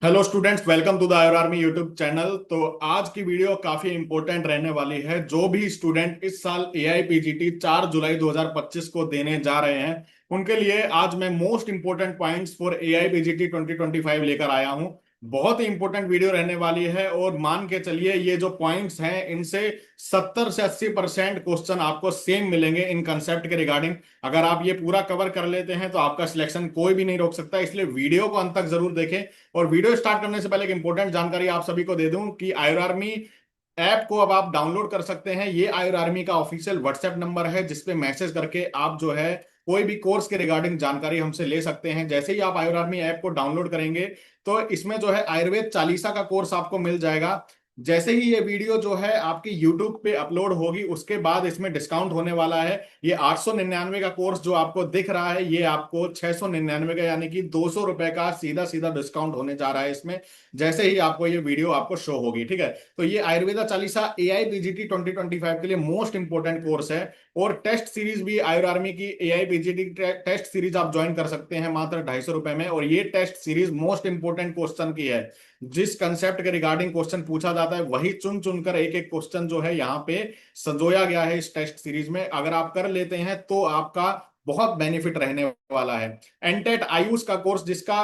Hello students, welcome to the Ayur army YouTube channel. तो आज की वीडियो काफी इंपॉर्टेंट रहने वाली है। जो भी स्टूडेंट इस साल एआईपीजीटी 4 जुलाई 2025 को देने जा रहे हैं, उनके लिए आज मैं मोस्ट इंपॉर्टेंट पॉइंट्स फॉर एआईपीजीटी 2025 लेकर आया हूं। बहुत ही इंपॉर्टेंट वीडियो रहने वाली है और मान के चलिए ये जो पॉइंट्स हैं इनसे 70 से 80% क्वेश्चन आपको सेम मिलेंगे इन कंसेप्ट के रिगार्डिंग। अगर आप ये पूरा कवर कर लेते हैं तो आपका सिलेक्शन कोई भी नहीं रोक सकता, इसलिए वीडियो को अंत तक जरूर देखें। और वीडियो स्टार्ट करने से पहले एक इंपॉर्टेंट जानकारी आप सभी को दे दूं कि आयर आर्मी ऐप को अब आप डाउनलोड कर सकते हैं। ये आयर आर्मी का ऑफिशियल व्हाट्सएप नंबर है जिसपे मैसेज करके आप जो है कोई भी कोर्स के रिगार्डिंग जानकारी हमसे ले सकते हैं। जैसे ही आप आयर आर्मी ऐप को डाउनलोड करेंगे तो इसमें जो है आयुर्वेद चालीसा का कोर्स आपको मिल जाएगा। जैसे ही ये वीडियो जो है आपकी यूट्यूब पे अपलोड होगी उसके बाद इसमें डिस्काउंट होने वाला है। ये 899 का कोर्स जो आपको दिख रहा है ये आपको 699 का यानी कि 200 रुपए का सीधा सीधा डिस्काउंट होने जा रहा है इसमें, जैसे ही आपको ये वीडियो आपको शो होगी। ठीक है, तो ये आयुर्वेदा चालीसा एआईपीजीटी 2025 के लिए मोस्ट इंपोर्टेंट कोर्स है। और टेस्ट सीरीज भी आयुर आर्मी की एआईपीजीटी टेस्ट सीरीज आप ज्वाइन कर सकते हैं मात्र 250 रुपए में। और ये test series most important question की है। जिस कंसेप्ट के रिगार्डिंग क्वेश्चन पूछा जाता है वही चुन चुनकर एक एक क्वेश्चन जो है यहाँ पे संजोया गया है इस टेस्ट सीरीज में। अगर आप कर लेते हैं तो आपका बहुत बेनिफिट रहने वाला है। एनटेट आयुष का कोर्स जिसका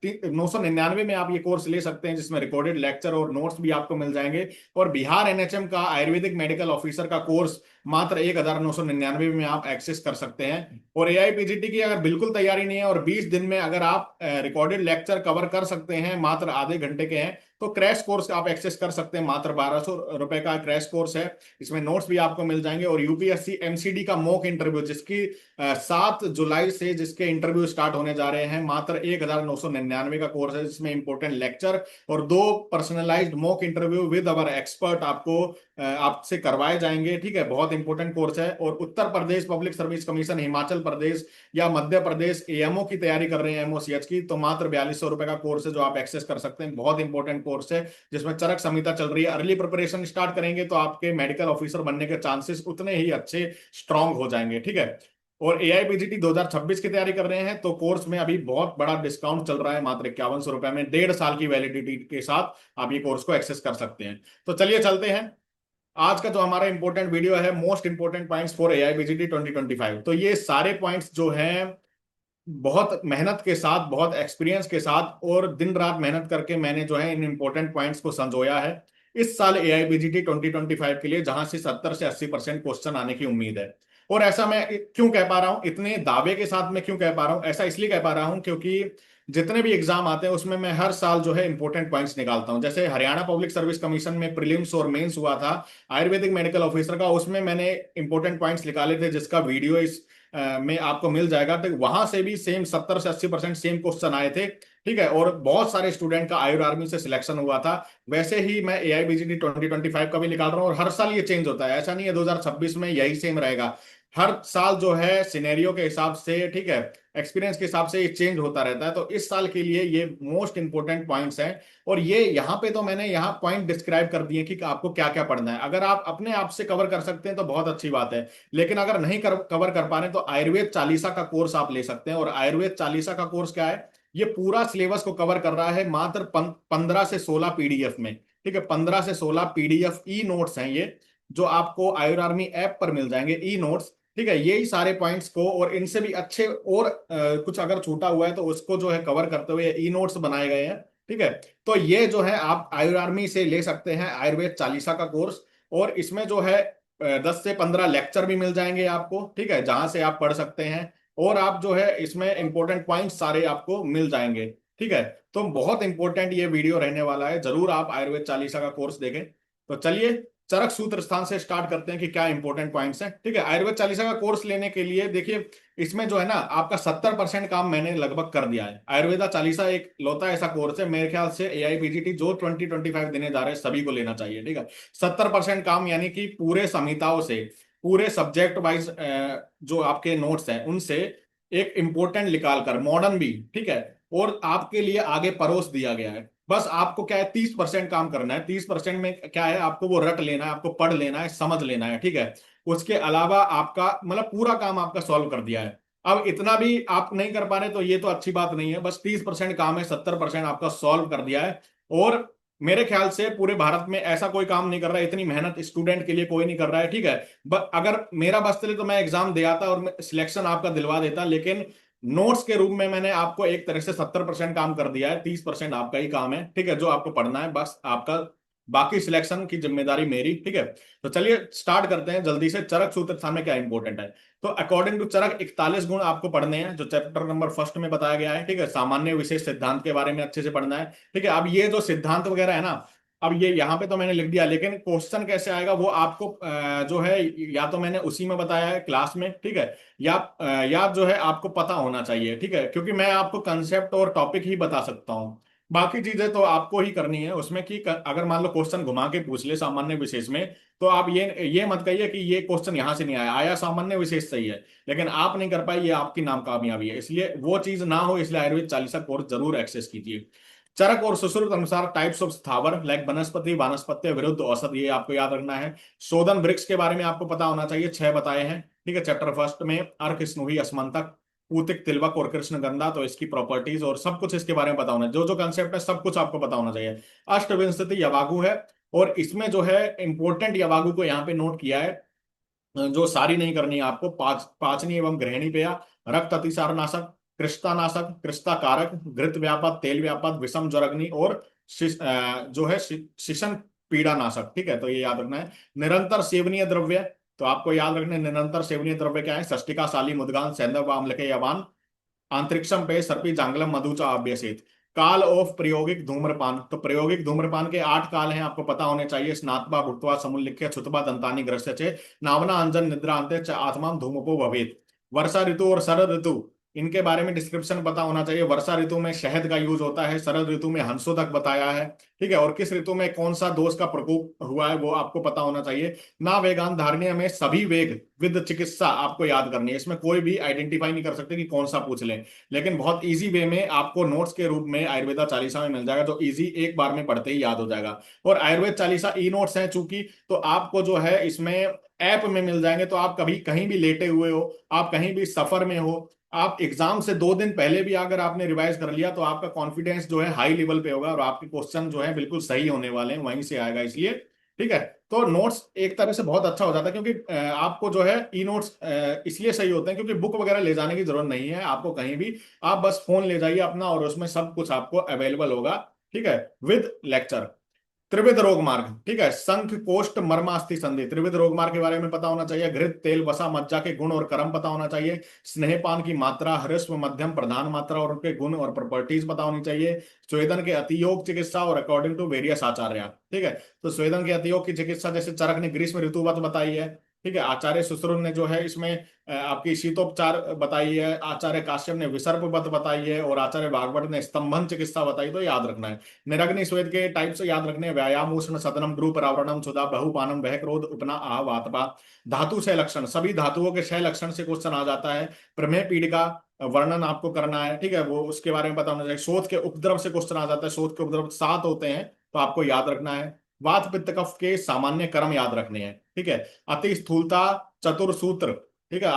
999 में आप ये कोर्स ले सकते हैं, जिसमें रिकॉर्डेड लेक्चर और नोट्स भी आपको मिल जाएंगे। और बिहार एनएचएम का आयुर्वेदिक मेडिकल ऑफिसर का कोर्स मात्र 1999 में आप एक्सेस कर सकते हैं। और एआईपीजीटी की अगर बिल्कुल तैयारी नहीं है और 20 दिन में अगर आप रिकॉर्डेड लेक्चर कवर कर सकते हैं, मात्र आधे घंटे के हैं, तो क्रैश कोर्स आप एक्सेस कर सकते हैं। मात्र 1200 रुपए का क्रैश कोर्स है। इसमें नोट्स भी आपको मिल जाएंगे। और यूपीएससी एमसीडी का मॉक इंटरव्यू जिसकी 7 जुलाई से जिसके इंटरव्यू स्टार्ट होने जा रहे हैं, मात्र 1999 का कोर्स है जिसमें इंपोर्टेंट लेक्चर और 2 personalised mock interview with our expert आपको आपसे करवाए जाएंगे। ठीक है, बहुत इंपॉर्टेंट कोर्स है। और Uttar Pradesh public service commission, Himachal Pradesh या मध्य प्रदेश एएमओ की तैयारी कर रहे हैं, एमओसीएच की, तो मात्र 4200 रुपए का कोर्स है जो आप एक्सेस कर सकते हैं। बहुत इंपॉर्टेंट कोर्स है जिसमें चरक संहिता चल रही है। अर्ली प्रिपरेशन स्टार्ट करेंगे तो आपके मेडिकल ऑफिसर बनने के चांसेस उतने ही अच्छे स्ट्रांग हो जाएंगे। ठीक है, और एआईपीजीटी 2026 की तैयारी कर रहे हैं तो कोर्स में अभी बहुत बड़ा डिस्काउंट चल रहा है। मात्र 5100 रुपए में 1.5 साल की वैलिडिटी के साथ आप ये कोर्स को एक्सेस कर सकते हैं। तो चलिए चलते हैं आज का जो हमारा इंपॉर्टेंट वीडियो है, मोस्ट इंपॉर्टेंट पॉइंट्स फॉर एआईपीजीटी 2025। तो ये सारे पॉइंट्स जो हैं बहुत मेहनत के साथ, बहुत एक्सपीरियंस के साथ और दिन रात मेहनत करके मैंने जो है इन इंपॉर्टेंट पॉइंट्स को संजोया है इस साल एआईबीजीटी 2025 के लिए, जहां से 70 से 80% क्वेश्चन आने की उम्मीद है। और ऐसा मैं क्यों कह पा रहा हूं, इतने दावे के साथ मैं क्यों कह पा रहा हूं, ऐसा इसलिए कह पा रहा हूं क्योंकि जितने भी एग्जाम आते हैं उसमें मैं हर साल जो है इंपॉर्टेंट पॉइंट्स निकालता हूं। जैसे हरियाणा पब्लिक सर्विस कमीशन में प्रीलिम्स और मेंस हुआ था आयुर्वेदिक मेडिकल ऑफिसर का, उसमें मैंने इंपॉर्टेंट पॉइंट्स निकाले थे जिसका वीडियो इस में आपको मिल जाएगा। तो वहां से भी सेम 70 से 80% सेम क्वेश्चन आए थे। ठीक है, और बहुत सारे स्टूडेंट का आयुर आर्मी से सिलेक्शन हुआ था। वैसे ही मैं एआईबीजीटी 2025 का भी निकाल रहा हूँ और हर साल ये चेंज होता है, ऐसा नहीं है 2026 में यही सेम रहेगा। हर साल जो है सिनेरियो के हिसाब से, ठीक है, एक्सपीरियंस के हिसाब से ये चेंज होता रहता है। तो इस साल के लिए ये मोस्ट इंपोर्टेंट पॉइंट्स हैं। और ये यहाँ पे तो मैंने यहाँ पॉइंट डिस्क्राइब कर दिए कि आपको क्या क्या पढ़ना है। अगर आप अपने आप से कवर कर सकते हैं तो बहुत अच्छी बात है, लेकिन अगर नहीं कवर कर पा रहे तो आयुर्वेद चालीसा का कोर्स आप ले सकते हैं। और आयुर्वेद चालीसा का कोर्स क्या है, ये पूरा सिलेबस को कवर कर रहा है मात्र 15 से 16 पीडीएफ में। ठीक है, 15 से 16 पीडीएफ ई नोट्स हैं ये, जो आपको आयुर आर्मी ऐप पर मिल जाएंगे ई नोट्स। ठीक है, यही सारे पॉइंट्स को और इनसे भी अच्छे और कुछ अगर छूटा हुआ है तो उसको जो है कवर करते हुए ई नोट्स बनाए गए हैं। ठीक है, तो ये जो है आप आयुर आर्मी से ले सकते हैं आयुर्वेद चालीसा का कोर्स। और इसमें जो है 10 से 15 लेक्चर भी मिल जाएंगे आपको। ठीक है, जहां से आप पढ़ सकते हैं और आप जो है इसमें इंपॉर्टेंट पॉइंट सारे आपको मिल जाएंगे। ठीक है, तो बहुत इंपॉर्टेंट ये वीडियो रहने वाला है, जरूर आप आयुर्वेद चालीसा का कोर्स देखें। तो चलिए चरक सूत्र स्थान से स्टार्ट करते हैं कि क्या इंपॉर्टेंट पॉइंट्स हैं। ठीक है, आयुर्वेद चालीसा का कोर्स लेने के लिए देखिए इसमें जो है ना आपका 70% काम मैंने लगभग कर दिया है। आयुर्वेदा चालीसा एक लौता ऐसा कोर्स है मेरे ख्याल से एआईपीजीटी जो 2025 देने जा रहे हैं सभी को लेना चाहिए। ठीक है, 70% काम यानी कि पूरे संहिताओं से, पूरे सब्जेक्ट वाइज जो आपके नोट्स हैं उनसे एक इंपॉर्टेंट निकाल कर, मॉडर्न भी, ठीक है, और आपके लिए आगे परोस दिया गया है। बस आपको क्या है 30% काम करना है। 30% में क्या है, आपको वो रट लेना है, आपको पढ़ लेना है, समझ लेना है। ठीक है, उसके अलावा आपका मतलब पूरा काम आपका सॉल्व कर दिया है। अब इतना भी आप नहीं कर पा रहे तो ये तो अच्छी बात नहीं है, बस 30% काम है, 70% आपका सॉल्व कर दिया है। और मेरे ख्याल से पूरे भारत में ऐसा कोई काम नहीं कर रहा है, इतनी मेहनत स्टूडेंट के लिए कोई नहीं कर रहा है, ठीक है। अगर मेरा बस चले तो मैं एग्जाम दे आता और सिलेक्शन आपका दिलवा देता, लेकिन नोट्स के रूप में मैंने आपको एक तरह से 70% काम कर दिया है, 30% आपका ही काम है, ठीक है, जो आपको पढ़ना है बस आपका, बाकी सिलेक्शन की जिम्मेदारी मेरी, ठीक है। तो चलिए स्टार्ट करते हैं जल्दी से, चरक सूत्र स्थान में क्या इंपॉर्टेंट है। तो अकॉर्डिंग टू चरक 41 गुण आपको पढ़ने हैं, जो चैप्टर नंबर फर्स्ट में बताया गया है, ठीक है। सामान्य विशेष सिद्धांत के बारे में अच्छे से पढ़ना है, ठीक है। अब ये जो सिद्धांत वगैरह है ना, अब ये यहाँ पे तो मैंने लिख दिया, लेकिन क्वेश्चन कैसे आएगा वो आपको जो है, या तो मैंने उसी में बताया है क्लास में, ठीक है, या जो है आपको पता होना चाहिए, ठीक है, क्योंकि मैं आपको कंसेप्ट और टॉपिक ही बता सकता हूँ, बाकी चीजें तो आपको ही करनी है उसमें। कि अगर मान लो क्वेश्चन घुमा के पूछ ले सामान्य विशेष में, तो आप ये मत कहिए कि ये क्वेश्चन यहां से नहीं आया, आया सामान्य विशेष सही है, लेकिन आप नहीं कर पाए, ये आपकी नाम कामयाबी है। इसलिए वो चीज ना हो, इसलिए आयुर्वेद चालीसा कोर्स जरूर एक्सेस कीजिए। चरक और सुश्रुत अनुसार टाइप्स ऑफ स्थावर लाइक वनस्पति, वानस्पत्य, विरुद्ध औषध, ये आपको याद रखना है। शोधन वृक्ष के बारे में आपको पता होना चाहिए, 6 बताए हैं, ठीक है, चैप्टर फर्स्ट में। अर्क, स्नोही, असमंतक, पूतिक, तिलवक और कृष्णगंधा, तो इसकी प्रॉपर्टीज और सब कुछ इसके बारे में पता होना है, जो जो कंसेप्ट है सब कुछ आपको पता होना चाहिए। अष्टविंशति यवागु है, और इसमें जो है इंपॉर्टेंट यवागु को यहाँ पे नोट किया है, जो सारी नहीं करनी है आपको, पाचनी एवं ग्रहणी पेय, रक्त अतिसार नाशक, कृष्णा नाशक, कृष्णा कारक, घृत व्यापद, तेल व्यापद, विषम ज्वरग्नि और जो है शिशन पीड़ा नाशक, ठीक है। तो ये याद रखना है। निरंतर सेवनीय द्रव्य, तो आपको याद रखना है निरंतर सेवनीय द्रव्य क्या है, षष्टिका, साली, मुदगान, सैंधव, आम्लके, यवान, अंतरिक्षम पे, सर्पी, जांगलम, मधुचा, अभ्यसित। काल ऑफ प्रायोगिक धूम्रपान, तो प्रायोगिक धूम्रपान के 8 काल हैं, आपको पता होने चाहिए। स्नातवा, भुक्त्वा, समुल्लिख्य, छुतवा, दंतानि, ग्रस्य चे, नावना, अंजन, निद्रा, अंत्य च आत्मा धूमपो भवेत। वर्षा ऋतु और शरद ऋतु, इनके बारे में डिस्क्रिप्शन पता होना चाहिए। वर्षा ऋतु में शहद का यूज होता है, शरद ऋतु में हंसोदक बताया है, ठीक है, और किस ऋतु में कौन सा दोष का प्रकोप हुआ है वो आपको पता होना चाहिए। ना वेगान धारणीय में सभी वेग विद चिकित्सा आपको याद करनी है, इसमें कोई भी आइडेंटिफाई नहीं कर सकते कि कौन सा पूछ ले, लेकिन बहुत इजी वे में आपको नोट्स के रूप में आयुर्वेदा चालीसा में मिल जाएगा, जो इजी एक बार में पढ़ते ही याद हो जाएगा। और आयुर्वेद चालीसा ई नोट्स हैं चूंकि, तो आपको जो है इसमें ऐप में मिल जाएंगे, तो आप कभी कहीं भी लेटे हुए हो, आप कहीं भी सफर में हो, आप एग्जाम से 2 दिन पहले भी अगर आपने रिवाइज कर लिया, तो आपका कॉन्फिडेंस जो है हाई लेवल पे होगा, और आपके क्वेश्चन जो है बिल्कुल सही होने वाले हैं, वहीं से आएगा, इसलिए ठीक है। तो नोट्स एक तरह से बहुत अच्छा हो जाता है, क्योंकि आपको जो है ई नोट्स इसलिए सही होते हैं क्योंकि बुक वगैरह ले जाने की जरूरत नहीं है आपको कहीं भी, आप बस फोन ले जाइए अपना, और उसमें सब कुछ आपको अवेलेबल होगा, ठीक है, विद लेक्चर। त्रिविध रोग मार्ग, ठीक है, शंख, कोष्ठ, मर्मास्थि, संधि, त्रिविध रोग मार्ग के बारे में पता होना चाहिए। घृत, तेल, वसा, मज्जा के गुण और कर्म पता होना चाहिए। स्नेहपान की मात्रा, ह्रस्व, मध्यम, प्रधान मात्रा और उनके गुण और प्रॉपर्टीज पता होनी चाहिए। स्वेदन के अतियोग चिकित्सा और अकॉर्डिंग टू वेरियस आचार्य, ठीक है। तो स्वेदन के अतियोग की चिकित्सा जैसे चरक ने ग्रीष्म ऋतुवत बताई है, ठीक है। आचार्य सुश्रुत ने जो है इसमें आपकी शीतोपचार बताई है, आचार्य काश्यप ने विसर्पवत बताई है, और आचार्य भागवत ने स्तंभन चिकित्सा बताई, तो याद रखना है। निरग्नि स्वेद के टाइप से याद रखने, व्यायाम, उष्ण, सदनम, ध्रुव, परावरणम, सुधा, बहुपानम, वह, क्रोध, उपना, आह, वातपा। धातु से लक्षण, सभी धातुओं के 6 लक्षण से क्वेश्चन आ जाता है। प्रमेय पीड़िका वर्णन आपको करना है, ठीक है, वो उसके बारे में पता होना चाहिए। शोथ के उपद्रव से क्वेश्चन आ जाता है, शोथ के उपद्रव 7 होते हैं, तो आपको याद रखना है। वात पित्त कफ के सामान्य कर्म याद रखने हैं, ठीक है। अति स्थूलता चतुर सूत्र, ठीक है,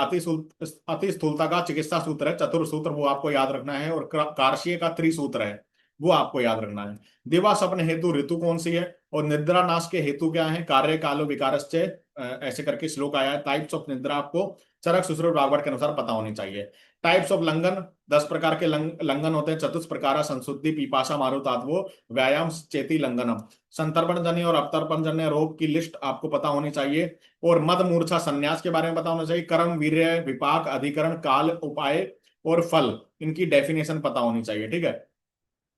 अति स्थूलता का चिकित्सा सूत्र है चतुर सूत्र, वो आपको याद रखना है। और कार्शिय का त्रिसूत्र है, वो आपको याद रखना है। दिवा सपन हेतु ऋतु कौन सी है, और निद्रा नाश के हेतु क्या है, कार्य कालो विकारश्चे, ऐसे करके श्लोक आया है। टाइप्स ऑफ निद्रा आपको चरक सुश्रुत भागवत के अनुसार पता होनी चाहिए। टाइप्स ऑफ लंघन, 10 प्रकार के लंघन होते हैं। चतुष्प्रकारा संशुद्धि, पिपाशा, मारुतात्वो, व्यायाम, चेती, लंघनम। संतर्पण जन्य और अवतर्पण जन्य रोग की लिस्ट आपको पता होनी चाहिए। और मद मूर्छा संन्यास के बारे में पता होना चाहिए। कर्म, वीर्य, विपाक, अधिकरण, काल, उपाय और फल, इनकी डेफिनेशन पता होनी चाहिए, ठीक है।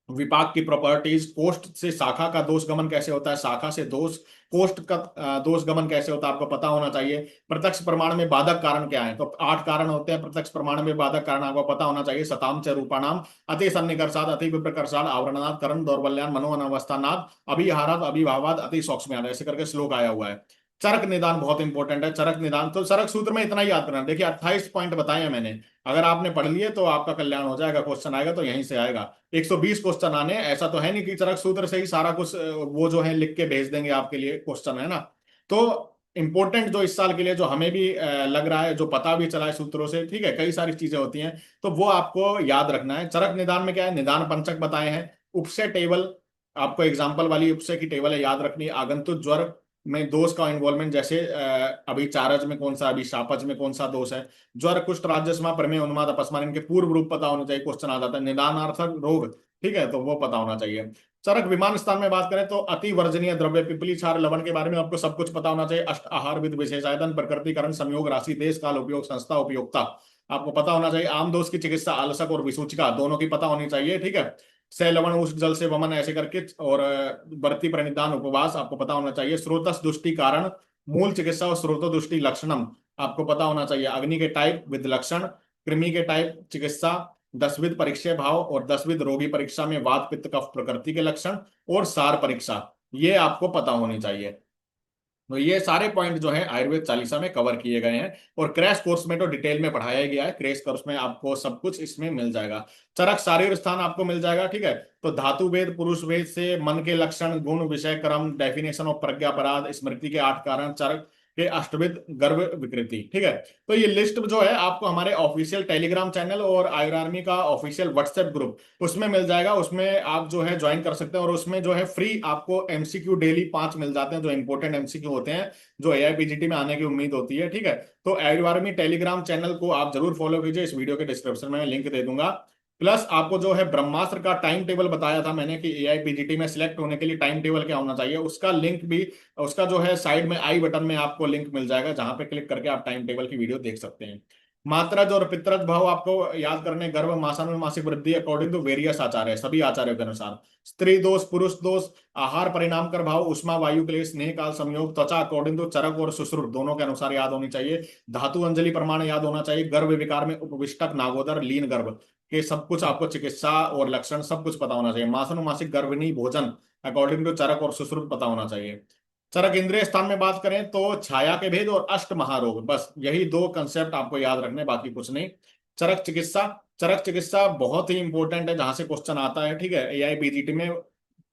विपाक की प्रॉपर्टीज, कोष्ठ से शाखा का दोष गमन कैसे होता है, शाखा से दोष, कोष्ठ का दोष गमन कैसे होता है आपको पता होना चाहिए। प्रत्यक्ष प्रमाण में बाधक कारण क्या है, तो 8 कारण होते हैं प्रत्यक्ष प्रमाण में बाधक कारण, आपको पता होना चाहिए। शताम च रूपाणाम, अति सन्निकर्षाद, अति विप्रकर्षाद, आवरणनाद, करण दौर्बल्यान, मनो अनवस्थानाद, अभिहाराद, अभिभावाद, अति सूक्ष्म, ऐसे करके श्लोक आया हुआ है। चरक निदान बहुत इंपॉर्टेंट है। चरक निदान, तो चरक सूत्र में इतना ही याद करना, देखिए 28 पॉइंट बताए हैं मैंने, अगर आपने पढ़ लिए तो आपका कल्याण हो जाएगा। क्वेश्चन आएगा तो यहीं से आएगा। 120 क्वेश्चन आने, ऐसा तो है नहीं कि चरक सूत्र से ही सारा कुछ वो जो है लिख के भेज देंगे आपके लिए क्वेश्चन, है ना। तो इंपॉर्टेंट जो इस साल के लिए जो हमें भी लग रहा है, जो पता भी चला है सूत्रों से, ठीक है, कई सारी चीजें होती हैं तो वो आपको याद रखना है। चरक निदान में क्या है, निदान पंचक बताए हैं। उपसे टेबल, आपको एग्जाम्पल वाली उपसे की टेबल है, याद रखनी है। आगंतुक ज्वर में दोष का इन्वॉल्वमेंट, जैसे अभी चारज में कौन सा, अभी शापज में कौन सा दोष है। ज्वर, कुष्ठ, राजस्मा, प्रमेय, उन्माद, अपस्मार, इनके पूर्व रूप पता होने चाहिए, क्वेश्चन आ जाता है। निदानार्थक रोग, ठीक है, तो वो पता होना चाहिए। चरक विमान स्थान में बात करें तो अति वर्जनीय द्रव्य, पिपली, क्षार, लवण के बारे में आपको सब कुछ पता होना चाहिए। अष्ट आहार विद, विशेषायतन, प्रकृतिकरण, संयोग, राशि, देश काल, उपयोग, संस्था, उपयोगिता आपको पता होना चाहिए। आम दोष की चिकित्सा, आलसक और विसूचिका दोनों की पता होनी चाहिए, ठीक है। से लवण, उष्ण जल से वमन, ऐसे करके, और व्रति, प्रणिधान, उपवास आपको पता होना चाहिए। स्रोतस दुष्टि कारण, मूल चिकित्सा और स्रोतो दुष्टि लक्षणम आपको पता होना चाहिए। अग्नि के टाइप विद लक्षण, कृमि के टाइप चिकित्सा, 10विध परीक्षा भाव और 10विध रोगी परीक्षा में वात पित्त कफ प्रकृति के लक्षण, और सार परीक्षा, ये आपको पता होनी चाहिए। तो ये सारे पॉइंट जो है आयुर्वेद चालीसा में कवर किए गए हैं, और क्रैश कोर्स में तो डिटेल में पढ़ाया गया है। क्रैश कोर्स में आपको सब कुछ इसमें मिल जाएगा। चरक शारीर स्थान आपको मिल जाएगा, ठीक है। तो धातु वेद, पुरुष वेद से मन के लक्षण, गुण, विषय, क्रम, डेफिनेशन ऑफ प्रज्ञापराध, स्मृति के 8 कारण, चरक के अष्टविध, गर्भ विकृति, ठीक है। तो ये लिस्ट जो है आपको हमारे ऑफिशियल टेलीग्राम चैनल और आयुर आर्मी का ऑफिशियल व्हाट्सएप ग्रुप, उसमें मिल जाएगा। उसमें आप जो है ज्वाइन कर सकते हैं, और उसमें जो है फ्री आपको एमसीक्यू डेली 5 मिल जाते हैं, जो इंपॉर्टेंट एमसीक्यू होते हैं, जो एआईपीजीटी में आने की उम्मीद होती है, ठीक है। तो आयुर आर्मी टेलीग्राम चैनल को आप जरूर फॉलो कीजिए, इस वीडियो के डिस्क्रिप्शन में लिंक दे दूंगा। प्लस आपको जो है ब्रह्मास्त्र का टाइम टेबल बताया था मैंने कि एआईपीजीटी में सिलेक्ट होने के लिए टाइम टेबल क्या होना चाहिए, उसका लिंक भी, उसका जो है साइड में आई बटन में आपको लिंक मिल जाएगा, जहां पे क्लिक करके आप टाइम टेबल की वीडियो देख सकते हैं। मात्रज और पितरज भाव आपको याद करने, गर्भ, मासानुमासिक वृद्धि अकॉर्डिंग टू वेरियस आचार्य, सभी आचार्यों के अनुसार। स्त्री दोष, पुरुष दोष, आहार परिणाम कर भाव, उष्मा वायु क्लेश, स्नेह काल संयोग, त्वचा अकॉर्डिंग टू चरक और सुश्रुत दोनों के अनुसार याद होनी चाहिए। धातु अंजलि प्रमाण याद होना चाहिए। गर्भ विकार में उपविष्टक, नागोदर, लीन गर्भ के सब कुछ आपको चिकित्सा और लक्षण सब कुछ पता होना चाहिए। मासानुमासिक गर्भिणी भोजन अकॉर्डिंग टू चरक और सुश्रुत पता होना चाहिए। चरक इंद्रिय स्थान में बात करें तो छाया के भेद और अष्ट महारोग, बस यही 2 कंसेप्ट आपको याद रखने, बाकी कुछ नहीं। चरक चिकित्सा, चरक चिकित्सा बहुत ही इंपॉर्टेंट है, जहां से क्वेश्चन आता है, ठीक है। एआईपीजीटी में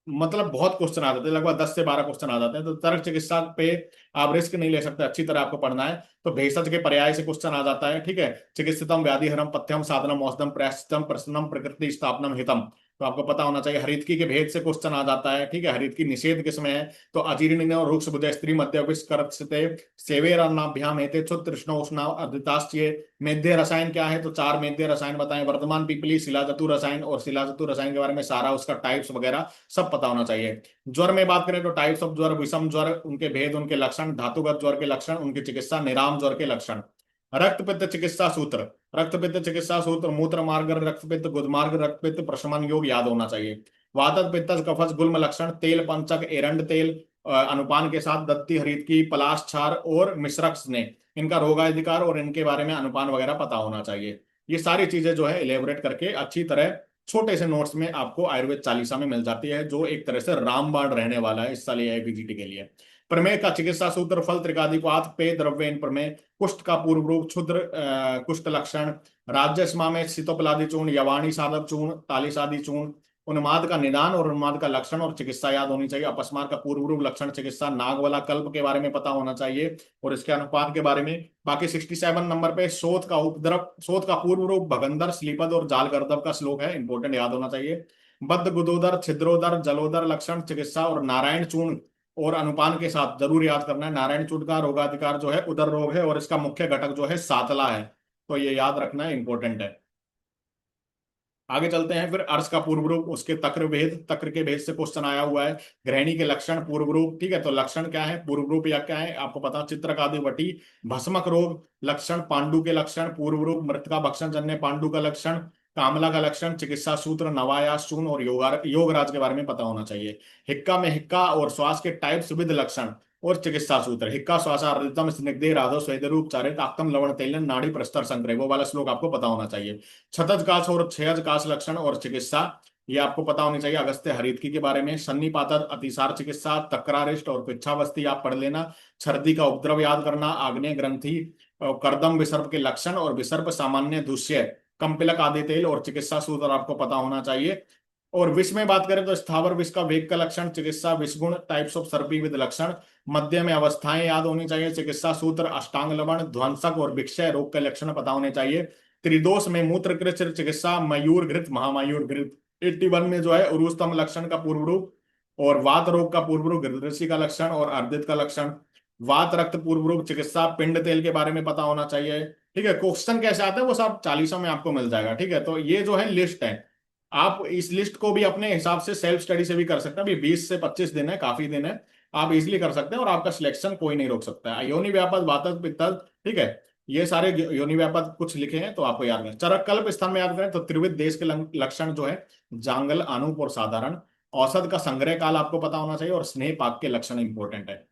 मतलब बहुत क्वेश्चन आ जाते हैं, लगभग 10 से 12 क्वेश्चन आ जाते हैं। तो तर्क चिकित्सा पे आप रिस्क नहीं ले सकते, अच्छी तरह आपको पढ़ना है। तो भेषज के पर्याय से क्वेश्चन आ जाता है, ठीक है। चिकित्सितम, व्याधिहरम, पथ्यम, साधनम, औषधम, प्रायश्चितम, प्रसन्नम, प्रकृति स्थापनम, हितम, तो आपको पता होना चाहिए। हरितकी के भेद से क्वेश्चन आ जाता है, ठीक है। हरितकी निषेध किसमें है, तो अजीर्ण और रुक्ष बुध स्त्री मध्य विष्कर्षते सेवेरनाभ्याम हेते क्षुत तृष्ण उष्णा अर्धिताश्चये। मेद्य रसायन क्या है, तो 4 मेद्य रसायन बताएं। वर्धमान, पीपली, शिलाजतु रसायन, और शिलाजतु रसायन के बारे में सारा उसका टाइप्स वगैरह सब पता होना चाहिए। ज्वर में बात करें तो टाइप्स ऑफ ज्वर, विषम ज्वर, उनके भेद, उनके लक्षण, धातुगत ज्वर के लक्षण, उनकी चिकित्सा, निराम ज्वर के लक्षण। रक्त पित्त चिकित्सा सूत्र, रक्त पित्त चिकित्सा सूत्र, मूत्र मार्ग रक्त पित्त, गुदमार्ग रक्त पित्त, प्रशमन योग याद होना चाहिए। वातज पित्तज कफज गुल्म लक्षण, तेल पंचक, एरंड तेल अनुपान के साथ, दत्ती, हरितकी, पलाश, क्षार और मिश्रक ने, इनका रोगाधिकार और इनके बारे में अनुपान वगैरह पता होना चाहिए। ये सारी चीजें जो है इलेबोरेट करके अच्छी तरह छोटे से नोट्स में आपको आयुर्वेद चालीसा में मिल जाती है, जो एक तरह से रामबाण रहने वाला है इस साल एआईपीजीटी के लिए। प्रमेय का चिकित्सा सूत्र, फल त्रिकादिपात, पेय द्रव्य इन प्रमेय, कुष्ठ का पूर्व रूप, क्षुद्र कुष्ठ लक्षण, राज्यस्मा में शीतोपलादि चूर्ण, यवाणी साधक चूर्ण, तालिसादि चूर्ण, उन्माद का निदान और उन्माद का लक्षण और चिकित्सा याद होनी चाहिए। अपस्मार का पूर्व रूप, लक्षण, चिकित्सा, नागवला कल्प के बारे में पता होना चाहिए और इसके अनुपात के बारे में। बाकी 67 नंबर पे शोथ का उपद्रव, शोथ का पूर्व रूप, भगंदर, स्लीपद और जाल गर्दभ का श्लोक है, इंपॉर्टेंट याद होना चाहिए। बद्ध, गुदोदर, छिद्रोदर, जलोदर, लक्षण, चिकित्सा और नारायण चूर्ण और अनुपान के साथ जरूर याद करना है। नारायण चूर्ण का रोगाधिकार जो है उदर रोग है, और इसका मुख्य घटक जो है सातला है, तो ये याद रखना है, इंपॉर्टेंट है। आगे चलते हैं फिर। अर्श का पूर्व रूप, उसके तक्र भेद, तक्र के भेद से क्वेश्चन आया हुआ है। ग्रहणी के लक्षण, पूर्व रूप, ठीक है। तो लक्षण क्या है, पूर्व रूप या क्या है आपको पता, चित्रकादि वटी, भस्मक रोग लक्षण, पांडु के लक्षण, पूर्व रूप, मृतका भक्षण जन्य पांडु का लक्षण, कामला का लक्षण, चिकित्सा सूत्र, नवायास चूर्ण और योगराज के बारे में पता होना चाहिए। हिक्का में हिक्का और श्वास के टाइप्स विद लक्षण और चिकित्सा सूत्र। हिक्का श्वासार्दितम स्निग्धे राधो स्वेदरूप चारित आक्तम लवण तेलन नाड़ी प्रस्तर संग्रह, वो वाला श्लोक आपको पता होना चाहिए। छतज काश और क्षयज काश लक्षण और चिकित्सा ये आपको पता होनी चाहिए। अगस्त्य हरितकी के बारे में। सन्निपातज अतिसार चिकित्सा, तक्रारिष्ट और पिच्छावस्थी आप पढ़ लेना। छर्दी का उपद्रव याद करना। आग्नेय ग्रंथि, कर्दम विसर्प के लक्षण और विसर्प सामान्य दुष्य, कंपिलक आदि तेल और चिकित्सा सूत्र आपको पता होना चाहिए। और विष में बात करें तो स्थावर विष का वेग का लक्षण, चिकित्सा विषगुण, टाइप्स ऑफ सर्पी विद लक्षण, मध्य में अवस्थाएं याद होनी चाहिए, चिकित्सा सूत्र, अष्टांग लवण, ध्वंसक और विक्षय रोग के लक्षण पता होने चाहिए। त्रिदोष में मूत्र कृच्र चिकित्सा, मयूर घृत, महामयूर घृत। 81 में जो है उरुस्तम लक्षण का पूर्व रूप, और वात रोग का पूर्व रूप घृतऋषि का लक्षण और अर्दित का लक्षण। वात रक्त पूर्व रूप चिकित्सा, पिंड तेल के बारे में पता होना चाहिए। ठीक है, क्वेश्चन कैसे आते हैं वो सब 40 में आपको मिल जाएगा। ठीक है, तो ये जो है लिस्ट है, आप इस लिस्ट को भी अपने हिसाब से सेल्फ स्टडी से भी कर सकते हैं। अभी 20 से 25 दिन है, काफी दिन है, आप इजिली कर सकते हैं और आपका सिलेक्शन कोई नहीं रोक सकता है। योनि व्यापक, वातज पित्तज, ठीक है, ये सारे योनि व्यापक कुछ लिखे हैं तो आपको याद करें। चरक कल्प स्थान में याद करें तो त्रिविध देश के लक्षण जो है जांगल, अनूप और साधारण। औसत का संग्रह काल आपको पता होना चाहिए और स्नेह पाक के लक्षण इंपॉर्टेंट है।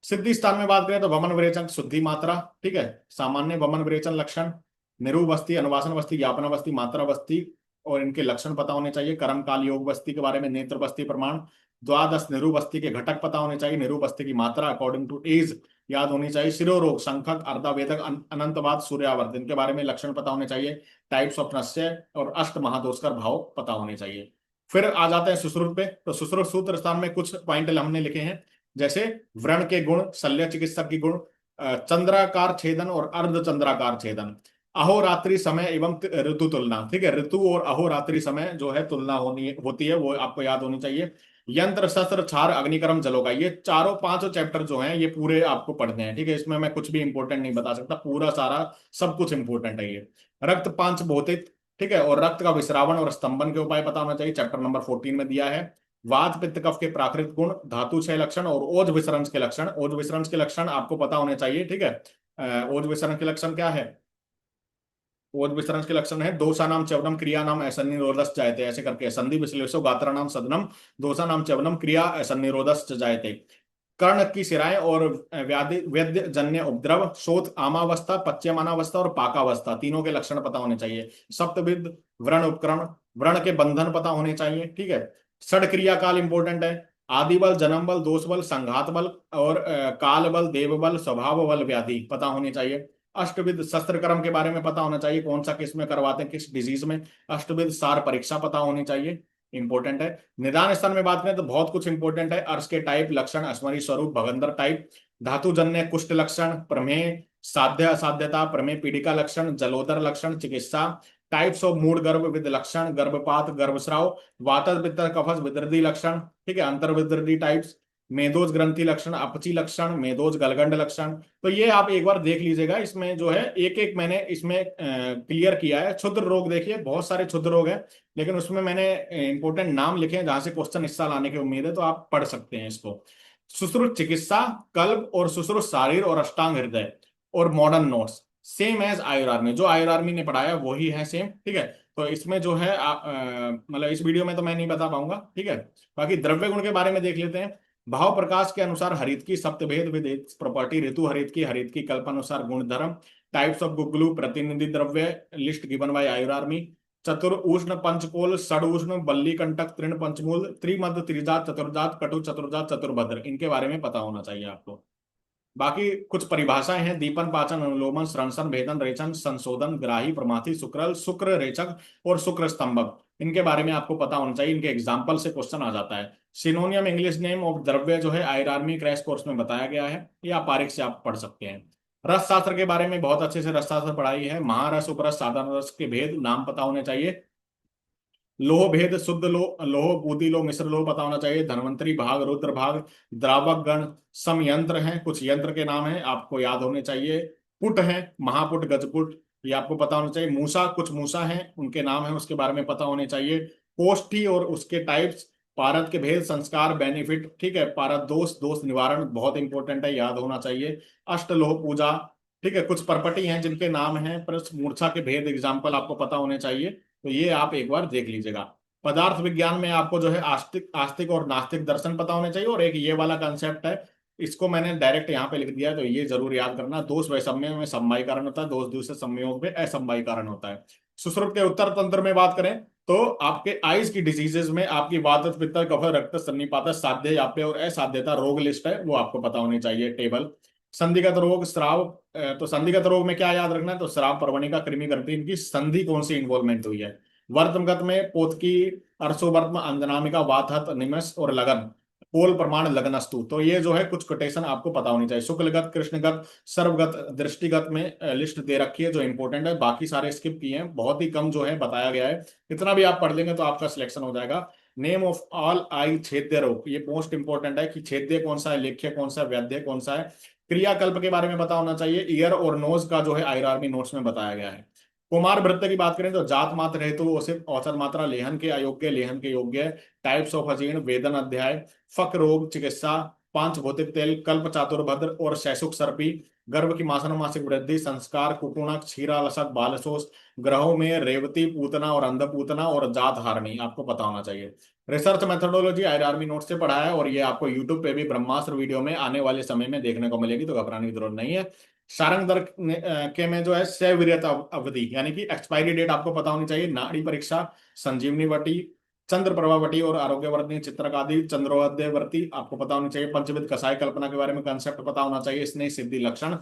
सिद्धि स्थान में बात करें तो वमन विरेचन शुद्धि मात्रा, ठीक है, सामान्य वमन विरेचन लक्षण, निरूबस्ती, अनुवासन बस्ती, ज्ञापना बस्ती, मात्रा बस्ती और इनके लक्षण पता होने चाहिए। कर्म काल योग बस्ती के बारे में, नेत्र बस्ती प्रमाण, द्वादश निरूबस्ती के घटक पता होने चाहिए, निरूबस्ती की मात्रा अकॉर्डिंग टू एज याद होनी चाहिए। शिरोरोग, संखक, अर्धावेदक, अनंतवाद, सूर्यावर्त, इनके बारे में लक्षण पता होने चाहिए। टाइप्स ऑफ नस्य और अष्ट महादोषकर भाव पता होने चाहिए। फिर आ जाते हैं सुश्रुत पे, तो सुश्रुत सूत्र स्थान में कुछ पॉइंट हमने लिखे हैं, जैसे व्रण के गुण, शल्य चिकित्सक की गुण, चंद्राकार छेदन और अर्ध चंद्राकार छेदन, अहोरात्रि समय एवं ऋतु तुलना। ठीक है, ऋतु और अहोरात्रि समय जो है तुलना होती है, वो आपको याद होनी चाहिए। यंत्र शस्त्र क्षार अग्निकर्म जलोगा, ये चारों पांचों चैप्टर जो हैं ये पूरे आपको पढ़ने हैं। ठीक है, इसमें मैं कुछ भी इंपॉर्टेंट नहीं बता सकता, पूरा सारा सब कुछ इंपॉर्टेंट है ये। रक्त पांच भौतिक, ठीक है, और रक्त का विस्रावण और स्तंभन के उपाय पता होना चाहिए, चैप्टर नंबर 14 में दिया है। वात पित्त कफ के प्राकृतिक गुण, धातु क्षय लक्षण और ओज विसरण के लक्षण। ओज विसरण के लक्षण आपको पता होने चाहिए। ठीक है, ओज विसरण के लक्षण क्या है? ओज विसरण के लक्षण है दोषा नाम च्यवनम क्रिया नाम असन्निरोधस जायते, ऐसे करके संधि विश्लेषो गात्रा नाम सदनम, दोषा नाम च्यवनम क्रिया असन्निरोधस जायते। कर्ण की सिराएं और व्याधि वेद्य जन्य उपद्रव, शोथ, आमावस्था, पच्यमानावस्था और पाकावस्था, तीनों के लक्षण पता होने चाहिए। सप्तविध व्रण उपकरण, व्रण के बंधन पता होने चाहिए। ठीक है, षड क्रिया काल इंपॉर्टेंट है, आदि बल, जन्म बल, दोष बल, संघात बल और काल बल, देव बल, स्वभाव बल, व्याधि पता होनी चाहिए। अष्टविध शस्त्र कर्म के बारे में पता होना चाहिए, कौन सा किस में करवाते हैं, किस डिजीज में। अष्टविध सार परीक्षा पता होनी चाहिए, इंपॉर्टेंट है। निदान स्थान में बात करें तो बहुत कुछ इंपॉर्टेंट है, अर्श के टाइप, लक्षण, अस्मरी स्वरूप, भगंदर टाइप, धातुजन्य कुष्ठ लक्षण, प्रमेय, साध्य असाध्यता, प्रमेय पीड़िका लक्षण, जलोदर लक्षण, चिकित्सा, टाइप्स ऑफ मूड गर्भ विद लक्षण, गर्भपात, गर्भस्राव, वातज पित्त कफज विदृद्धि लक्षण, ठीक है, अंतर्विदृद्धि टाइप्स, मेदोज ग्रंथि लक्षण, अपची लक्षण, मेदोज गलगंड लक्षण। तो ये आप एक बार देख लीजिएगा, इसमें जो है एक एक मैंने इसमें क्लियर किया है। क्षुद्र रोग देखिए, बहुत सारे क्षुद्र रोग हैं, लेकिन उसमें मैंने इंपॉर्टेंट नाम लिखे हैं जहां से क्वेश्चन इस साल आने की उम्मीद है, तो आप पढ़ सकते हैं इसको। सुश्रुत चिकित्सा, कल्प और सुश्रुत शारीर और अष्टांग हृदय और modern notes same as Ayur army, जो आयुर आर्मी ने पढ़ाया वही है सेम। ठीक है, तो इसमें जो है मतलब इस वीडियो में तो मैं नहीं बता पाऊंगा। ठीक है, बाकी द्रव्य गुण के बारे में देख लेते हैं। भाव प्रकाश के अनुसार हरित की सप्तभेद विद प्रॉपर्टी, ऋतु हरित की कल्पानुसार गुण धर्म, टाइप्स ऑफ गुगलू, प्रतिनिधि द्रव्य list given by Ayur army, चतुर उष्ण पंचकोल, षड उष्ण, बल्ली कंटक, तृण पंचमूल, त्रिमद, त्रिजात, चतुर्जात, कटु, चतुर्जात, चतुर्भद्र, इनके बारे में पता होना चाहिए आपको। बाकी कुछ परिभाषाएं हैं, दीपन, पाचन, अनुलोमन, श्रंसन, भेदन, रेचन, संशोधन, ग्राही, प्रमाथी, शुक्रल, शुक्र रेचक और शुक्र स्तंभक, इनके बारे में आपको पता होना चाहिए, इनके एग्जाम्पल से क्वेश्चन आ जाता है। सिनोनियम इंग्लिश नेम ऑफ द्रव्य जो है आयुर आर्मी क्रैश कोर्स में बताया गया है, या पारिक से आप पढ़ सकते हैं। रस शास्त्र के बारे में बहुत अच्छे से रस शास्त्र पढ़ाई है, महारस, उपरस, साधारण रस के भेद नाम पता होने चाहिए। लोह भेद, शुद्ध लोह, लोह बूदी लोह, मिश्र लोह पता होना चाहिए। धन्वंतरी भाग, रुद्र भाग, द्रावक गण, सम यंत्र हैं, कुछ यंत्र के नाम हैं आपको याद होने चाहिए। पुट है, महापुट, गजपुट, ये आपको पता होना चाहिए। मूसा, कुछ मूसा हैं उनके नाम है, उसके बारे में पता होने चाहिए। कोष्ठी और उसके टाइप्स, पारद के भेद, संस्कार, बेनिफिट, ठीक है, पारद दोष, दोष निवारण बहुत इंपॉर्टेंट है, याद होना चाहिए। अष्टलोह पूजा, ठीक है, कुछ प्रॉपर्टी हैं जिनके नाम हैं, प्लस मूर्छा के भेद एग्जाम्पल आपको पता होने चाहिए, तो ये आप एक बार देख लीजिएगा। पदार्थ विज्ञान में आपको जो है आस्तिक आस्तिक और नास्तिक दर्शन पता होने चाहिए, और एक ये वाला कंसेप्ट है, इसको मैंने डायरेक्ट यहाँ पे लिख दिया है, तो ये जरूर याद करना। दोष वैषम्य में समवायीकरण होता है, दोष दूसरे संयोग में असमवायीकरण होता है। सुश्रुत के उत्तर तंत्र में बात करें तो आपके आइज की डिजीजेस में आपकी वातज पित्त कफ रक्त सन्निपात साध्य याप्य और असाध्यता रोग लिस्ट है, वो आपको पता होनी चाहिए टेबल। संधिगत रोग, स्राव, तो संधिगत रोग में क्या याद रखना है, तो स्राव, पर्वणिका, कृमि, ग्रंथि, इनकी संधि कौन सी इन्वॉल्वमेंट हुई है। वर्तगत में पोतकी अरसोवर्त्म अंजनामिका वातहत निमस और लगन पोल प्रमाण लगनस्तु। तो ये जो है कुछ कोटेशन आपको पता होनी चाहिए। शुक्लगत, कृष्णगत, सर्वगत, दृष्टिगत में लिस्ट दे रखी है जो इंपॉर्टेंट है, बाकी सारे स्किप किए हैं, बहुत ही कम जो है बताया गया है। इतना भी आप पढ़ लेंगे तो आपका सिलेक्शन हो जाएगा। नेम ऑफ ऑल आई छेद्य रोग, ये मोस्ट इंपॉर्टेंट है कि छेद्य कौन सा है, लेख्य कौन सा है, वैद्य कौन सा है। क्रियाकल्प के बारे में पता होना चाहिए। ईयर और नोज का जो है आईआरबी नोट्स में बताया गया है। कुमार वृत्त की बात करें तो जात मात्र हेतु सिर्फ औसत मात्रा, लेहन के अयोग्य, लेहन के योग्य, टाइप्स ऑफ अजीर्ण, वेदन अध्याय, फक रोग चिकित्सा, पांच भौतिक तेल, कल्प चातुर्भद्र और शैशुक सर्पी, गर्भ की मासन मासिक वृद्धि, संस्कार, कुटुणक, क्षीरा लसक, बालसोस, ग्रहों में रेवती पूतना और अंधपूतना और जात हारणी आपको पता होना चाहिए। रिसर्च मेथोडोलॉजी आईआरबी नोट से पढ़ा है और ये आपको यूट्यूब पे भी ब्रह्मास्त्र वीडियो में आने वाले समय में देखने को मिलेगी, तो घबराने की जरूरत नहीं है। सारंग दर के में जो है सेवियत अवधि यानी कि एक्सपायरी डेट आपको पता होनी चाहिए। नाड़ी परीक्षा, संजीवनी वटी, चंद्र प्रभावटी और आरोग्यवर्ती, चित्रकादि, चंद्रोदयवर्ती आपको पता होनी चाहिए। पंचविध कसाय कल्पना के बारे में कंसेप्ट पता होना चाहिए। स्नेह सिद्धि लक्षण,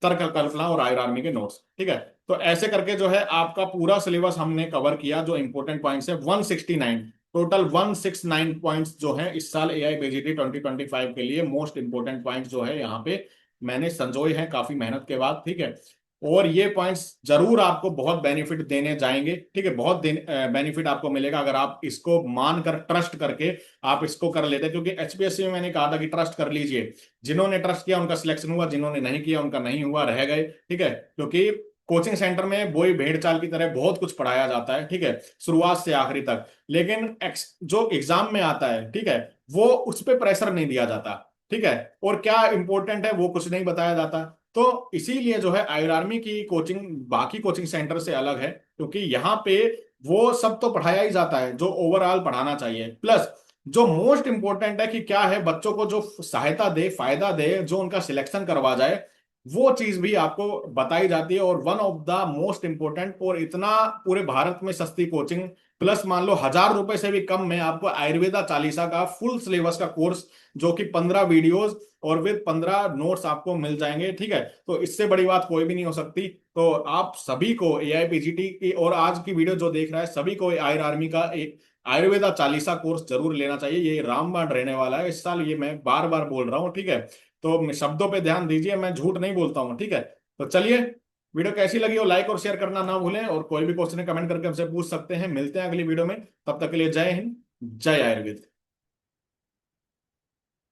तर्क कल्पना और आयुर आर्मी के नोट्स, ठीक है। तो ऐसे करके जो है आपका पूरा सिलेबस हमने कवर किया। जो इंपॉर्टेंट पॉइंट्स है 169, टोटल 169 पॉइंट्स जो है इस साल एआई पीजीटी 2025 के लिए मोस्ट इंपोर्टेंट पॉइंट्स जो है यहाँ पे मैंने संजोए हैं काफी मेहनत के बाद, ठीक है। और ये पॉइंट्स जरूर आपको बहुत बेनिफिट देने जाएंगे, ठीक है। बहुत बेनिफिट आपको मिलेगा अगर आप इसको मानकर ट्रस्ट करके आप इसको कर लेते हैं, क्योंकि एचपीएससी में मैंने कहा था कि ट्रस्ट कर लीजिए। जिन्होंने ट्रस्ट किया उनका सिलेक्शन हुआ, जिन्होंने नहीं किया उनका नहीं हुआ, रह गए, ठीक है। क्योंकि कोचिंग सेंटर में वही भेड़ चाल की तरह बहुत कुछ पढ़ाया जाता है, ठीक है, शुरुआत से आखिरी तक। लेकिन जो एग्जाम में आता है, ठीक है, वो उस पर प्रेशर नहीं दिया जाता, ठीक है। और क्या इंपॉर्टेंट है वो कुछ नहीं बताया जाता। तो इसीलिए जो है आयर आर्मी की कोचिंग बाकी कोचिंग सेंटर से अलग है, क्योंकि यहाँ पे वो सब तो पढ़ाया ही जाता है जो ओवरऑल पढ़ाना चाहिए, प्लस जो मोस्ट इंपॉर्टेंट है कि क्या है बच्चों को जो सहायता दे, फायदा दे, जो उनका सिलेक्शन करवा जाए, वो चीज भी आपको बताई जाती है। और one of the most important, और इतना पूरे भारत में सस्ती कोचिंग, प्लस मान लो 1000 रुपए से भी कम में आपको आयुर्वेदा चालीसा का फुल सिलेबस का कोर्स, जो कि 15 वीडियोस और विद 15 नोट्स आपको मिल जाएंगे, ठीक है। तो इससे बड़ी बात कोई भी नहीं हो सकती। तो आप सभी को एआईपीजीटी की और आज की वीडियो जो देख रहा है सभी को आयर आर्मी का एक आयुर्वेदा चालीसा कोर्स जरूर लेना चाहिए। ये रामबाण रहने वाला है इस साल, ये मैं बार बार बोल रहा हूँ, ठीक है। तो शब्दों पे ध्यान दीजिए, मैं झूठ नहीं बोलता हूँ, ठीक है। तो चलिए, वीडियो कैसी लगी हो लाइक और शेयर करना ना भूलें, और कोई भी क्वेश्चन है कमेंट करके हमसे पूछ सकते हैं। मिलते हैं अगली वीडियो में, तब तक के लिए जय हिंद, जय आयुर्वेद।